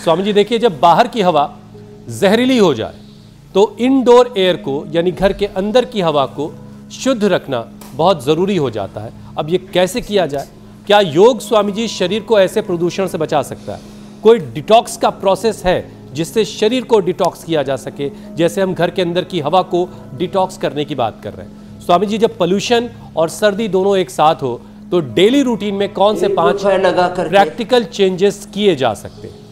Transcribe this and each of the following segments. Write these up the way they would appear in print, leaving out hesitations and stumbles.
स्वामी जी देखिए, जब बाहर की हवा जहरीली हो जाए तो इंडोर एयर को यानी घर के अंदर की हवा को शुद्ध रखना बहुत ज़रूरी हो जाता है। अब ये कैसे किया जाए? क्या योग स्वामी जी शरीर को ऐसे प्रदूषण से बचा सकता है? कोई डिटॉक्स का प्रोसेस है जिससे शरीर को डिटॉक्स किया जा सके, जैसे हम घर के अंदर की हवा को डिटॉक्स करने की बात कर रहे हैं? स्वामी जी, जब पोल्यूशन और सर्दी दोनों एक साथ हो तो डेली रूटीन में कौन से 5 प्रैक्टिकल चेंजेस किए जा सकते हैं?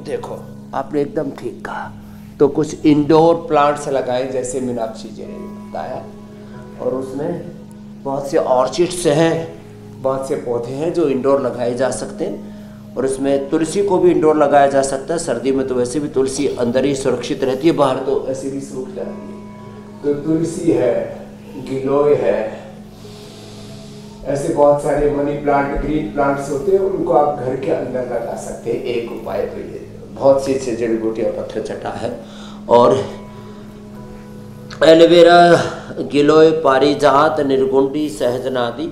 देखो, आपने एकदम ठीक कहा। तो कुछ इंडोर प्लांट्स लगाए, जैसे मीनाक्षी जी ने बताया, और उसमें बहुत से ऑर्चिड्स हैं, बहुत से पौधे हैं जो इंडोर लगाए जा सकते हैं। और इसमें तुलसी को भी इंडोर लगाया जा सकता है। सर्दी में तो वैसे भी तुलसी अंदर ही सुरक्षित रहती है, बाहर तो ऐसे भी सूख जाती है। तो तुलसी है, गिलोय है, ऐसे बहुत सारे मनी प्लांट, ग्रीन प्लांट्स होते हैं, उनको आप घर के अंदर लगा सकते हैं। एक उपाय तो ये, बहुत सी ऐसे जड़ी बूटियाँ, पत्थर चटा है, और एलोवेरा, गिलोय, पारिजात, निर्गुंडी, सहजनादि,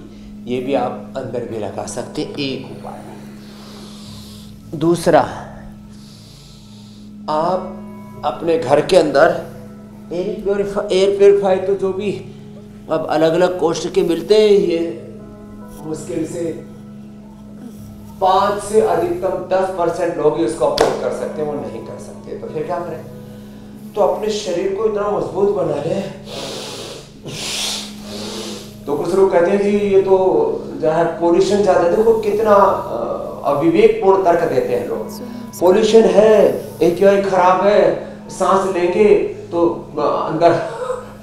ये भी आप अंदर भी लगा सकते हैं। एक उपाय। दूसरा, आप अपने घर के अंदर एयर प्योरीफायर तो जो भी अब अलग अलग कॉस्ट के मिलते हैं, ये मुश्किल से 5 से अधिकतम 10% लोग ही उसको अफोर्ड कर सकते हैं, वो नहीं कर सकते। तो फिर क्या करें? तो अपने शरीर को इतना मजबूत बना ले। तो कुछ लोग कहते हैं जी ये तो जहाँ पोल्यूशन ज्यादा है, देखो कितना अविवेकपूर्ण तर्क देते हैं लोग। पोल्यूशन है, AQI खराब है, सांस लेंगे तो अंदर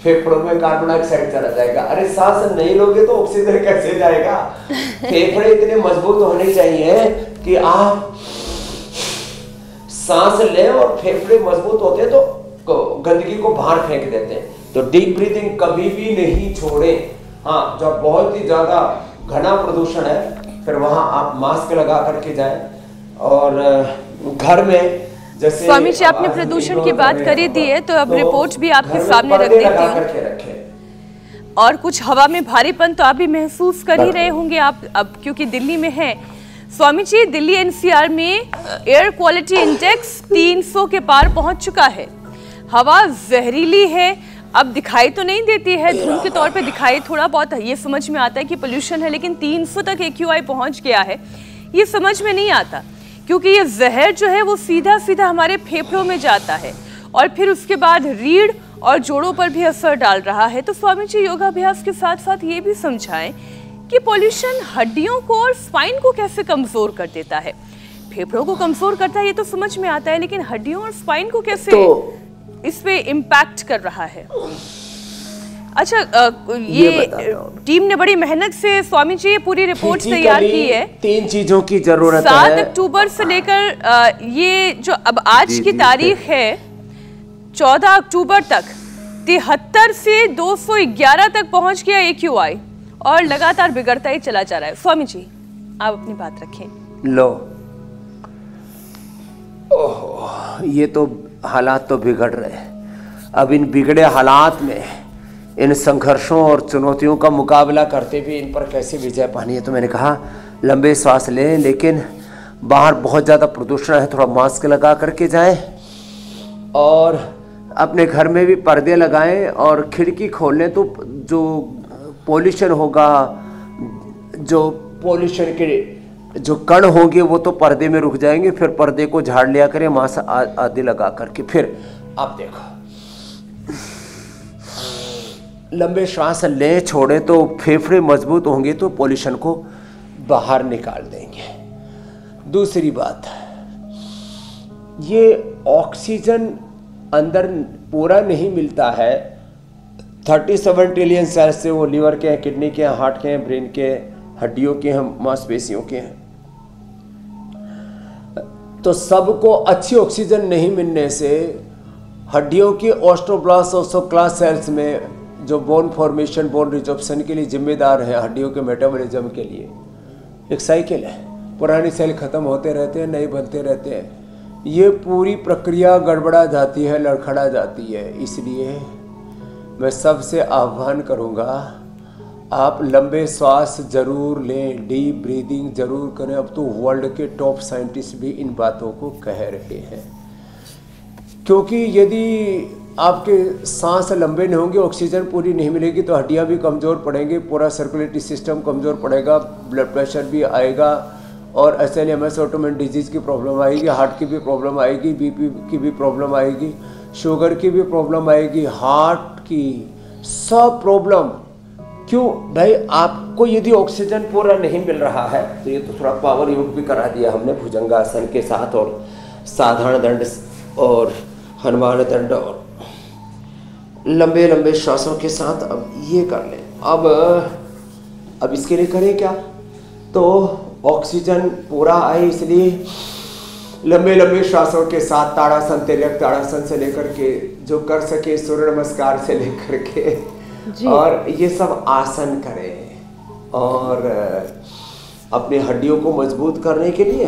फेफड़ों में कार्बन डाइऑक्साइड चला जाएगा। अरे सांस नहीं लोगे तो ऑक्सीजन कैसे जाएगा? फेफड़े इतने मजबूत होने चाहिए कि आप सांस लें, और फेफड़े मजबूत होते हैं तो गंदगी को बाहर फेंक देते हैं। तो डीप ब्रीथिंग कभी भी नहीं छोड़े। हाँ, जब बहुत ही ज्यादा घना प्रदूषण है, फिर वहां आप मास्क लगा करके जाएं। और घर में जैसे स्वामी जी, आपने प्रदूषण की बात करी दी है, तो अब रिपोर्ट भी आपके सामने रख देती हूँ। और कुछ हवा में भारीपन तो आप भी महसूस कर ही रहे होंगे आप, अब क्योंकि दिल्ली में है। स्वामी जी, दिल्ली NCR में एयर क्वालिटी इंडेक्स 300 के पार पहुंच चुका है। हवा जहरीली है। अब दिखाई तो नहीं देती है, धुंध के तौर पे दिखाई थोड़ा बहुत ये समझ में आता है कि पोल्यूशन है, लेकिन 300 तक AQI पहुंच गया है, ये समझ में नहीं आता, क्योंकि ये जहर जो है वो सीधा सीधा हमारे फेफड़ों में जाता है और फिर उसके बाद रीढ़ और जोड़ों पर भी असर डाल रहा है। तो स्वामी जी, योगाभ्यास के साथ साथ ये भी समझाएं कि पोल्यूशन हड्डियों को और स्पाइन को कैसे कमजोर कर देता है। फेफड़ों को कमजोर करता है ये तो समझ में आता है, लेकिन हड्डियों और स्पाइन को कैसे इस पे इम्पैक्ट कर रहा है? अच्छा, ये टीम ने बड़ी मेहनत से स्वामी जी ये पूरी रिपोर्ट तैयार की है। 3 चीजों की जरूरत है। 7 अक्टूबर से लेकर ये जो अब आज की तारीख है 14 अक्टूबर तक 73 से 211 तक पहुंच गया AQI, और लगातार बिगड़ता ही चला जा रहा है। स्वामी जी, आप अपनी बात रखें। लो, ओह, ये तो हालात तो बिगड़ रहे हैं। अब इन बिगड़े हालात में इन संघर्षों और चुनौतियों का मुकाबला करते हुए इन पर कैसे विजय पानी है? तो मैंने कहा लंबे सांस लें, लेकिन बाहर बहुत ज़्यादा प्रदूषण है, थोड़ा मास्क लगा करके जाएं, और अपने घर में भी पर्दे लगाएं और खिड़की खोल लें। तो जो पोल्यूशन होगा, जो पोल्यूशन के जो कण होंगे वो तो पर्दे में रुक जाएंगे, फिर पर्दे को झाड़ लिया करें मास्क आदि लगा करके। फिर आप देखो, लंबे श्वास लें, छोड़े तो फेफड़े मजबूत होंगे तो पोल्यूशन को बाहर निकाल देंगे। दूसरी बात, ये ऑक्सीजन अंदर पूरा नहीं मिलता है। 37 ट्रिलियन सेल्स से, वो लीवर के हैं, किडनी के हैं, हार्ट के हैं, ब्रेन के हैं, हड्डियों के हैं, मांसपेशियों के हैं। तो सबको अच्छी ऑक्सीजन नहीं मिलने से हड्डियों की ऑस्टियोब्लास्ट ओस्टोक्लास्ट सेल्स में, जो बोन फॉर्मेशन, बोन रिजॉर्प्शन के लिए जिम्मेदार है, हड्डियों के मेटाबॉलिज्म के लिए एक साइकिल है। पुरानी सेल खत्म होते रहते हैं, नए बनते रहते हैं। ये पूरी प्रक्रिया गड़बड़ा जाती है, लड़खड़ा जाती है। इसलिए मैं सबसे आह्वान करूँगा, आप लंबे श्वास जरूर लें, डीप ब्रीदिंग जरूर करें। अब तो वर्ल्ड के टॉप साइंटिस्ट भी इन बातों को कह रहे हैं, क्योंकि यदि आपके सांस लंबे नहीं होंगे, ऑक्सीजन पूरी नहीं मिलेगी तो हड्डियां भी कमज़ोर पड़ेंगी, पूरा सर्कुलेटरी सिस्टम कमज़ोर पड़ेगा, ब्लड प्रेशर भी आएगा और SLMS ऑटोइम्यून डिजीज़ की प्रॉब्लम आएगी, हार्ट की भी प्रॉब्लम आएगी, BP की भी प्रॉब्लम आएगी, शुगर की भी प्रॉब्लम आएगी, हार्ट की सब प्रॉब्लम। क्यों भाई? आपको यदि ऑक्सीजन पूरा नहीं मिल रहा है तो ये तो थोड़ा पावर योग भी करा दिया हमने भुजंगासन के साथ, और साधारण दंड और हनुमान दंड और लंबे लंबे श्वासों के साथ। अब ये कर लें। अब इसके लिए करें क्या? तो ऑक्सीजन पूरा आए इसलिए लंबे लंबे श्वासों के साथ ताड़ासन, तिर्यक ताड़ासन से लेकर के जो कर सके, सूर्य नमस्कार से लेकर के और ये सब आसन करें। और अपनी हड्डियों को मजबूत करने के लिए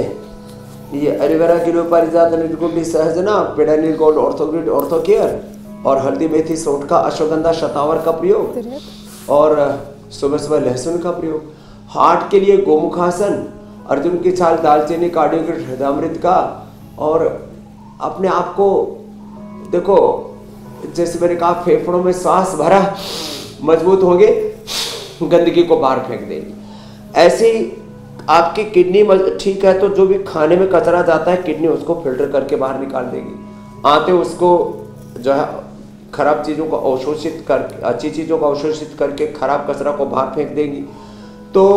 ये एलोवेरा गिलो पारिजात निर्गुंडी सहजना, पेड़ा निर्गोल्ड ऑर्थोग्रिड ऑर्थोकेयर और हल्दी मेथी सोट का, अश्वगंधा शतावर का प्रयोग और सुबह सुबह लहसुन का प्रयोग। हार्ट के लिए गोमुखासन, अर्जुन की छाल, दालचीनी, कार्डियोग्रिड, हृदयामृत का। और अपने आप को देखो, जैसे मैंने कहा फेफड़ों में सांस भरा, मजबूत होंगे, गंदगी को बाहर फेंक देंगे। ऐसी आपकी किडनी ठीक है तो जो भी खाने में कचरा जाता है किडनी उसको फिल्टर करके बाहर निकाल देगी। आते उसको जो है खराब चीज़ों को अवशोषित कर, अच्छी चीज़ों को अवशोषित करके खराब कचरा को बाहर फेंक देगी। तो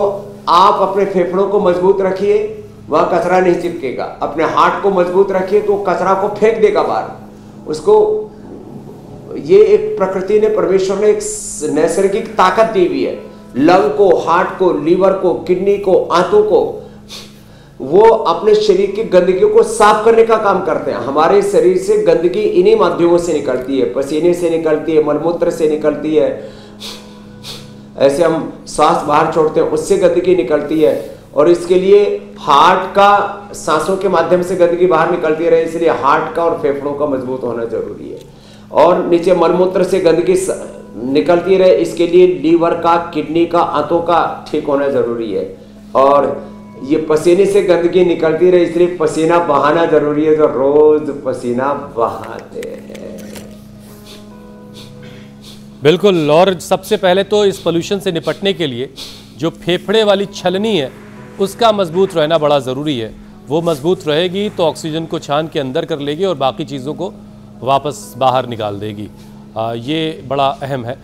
आप अपने फेफड़ों को मजबूत रखिए, वहाँ कचरा नहीं चिपकेगा। अपने हार्ट को मजबूत रखिए तो कचरा को फेंक देगा बाहर। उसको ये एक प्रकृति ने, परमेश्वर ने एक नैसर्गिक ताकत दी हुई है। लंग को, हार्ट को, लीवर को, किडनी को, आंतों को, वो अपने शरीर की गंदगियों को साफ करने का काम करते हैं। हमारे शरीर से गंदगी इन्हीं माध्यमों से निकलती है, पसीने से निकलती है, मलमूत्र से निकलती है, ऐसे हम सांस बाहर छोड़ते हैं उससे गंदगी निकलती है। और इसके लिए हार्ट का सांसों के माध्यम से गंदगी बाहर निकलती रहे, इसलिए हार्ट का और फेफड़ों का मजबूत होना जरूरी है। और नीचे मलमूत्र से गंदगी निकलती रहे, इसके लिए लीवर का, किडनी का, आंतों का ठीक होना जरूरी है। और ये पसीने से गंदगी निकलती रहे, इसलिए पसीना बहाना जरूरी है, तो रोज पसीना बहाते हैं। बिल्कुल। और सबसे पहले तो इस पोल्यूशन से निपटने के लिए जो फेफड़े वाली छलनी है उसका मजबूत रहना बड़ा ज़रूरी है। वो मजबूत रहेगी तो ऑक्सीजन को छान के अंदर कर लेगी और बाकी चीज़ों को वापस बाहर निकाल देगी। ये बड़ा अहम है।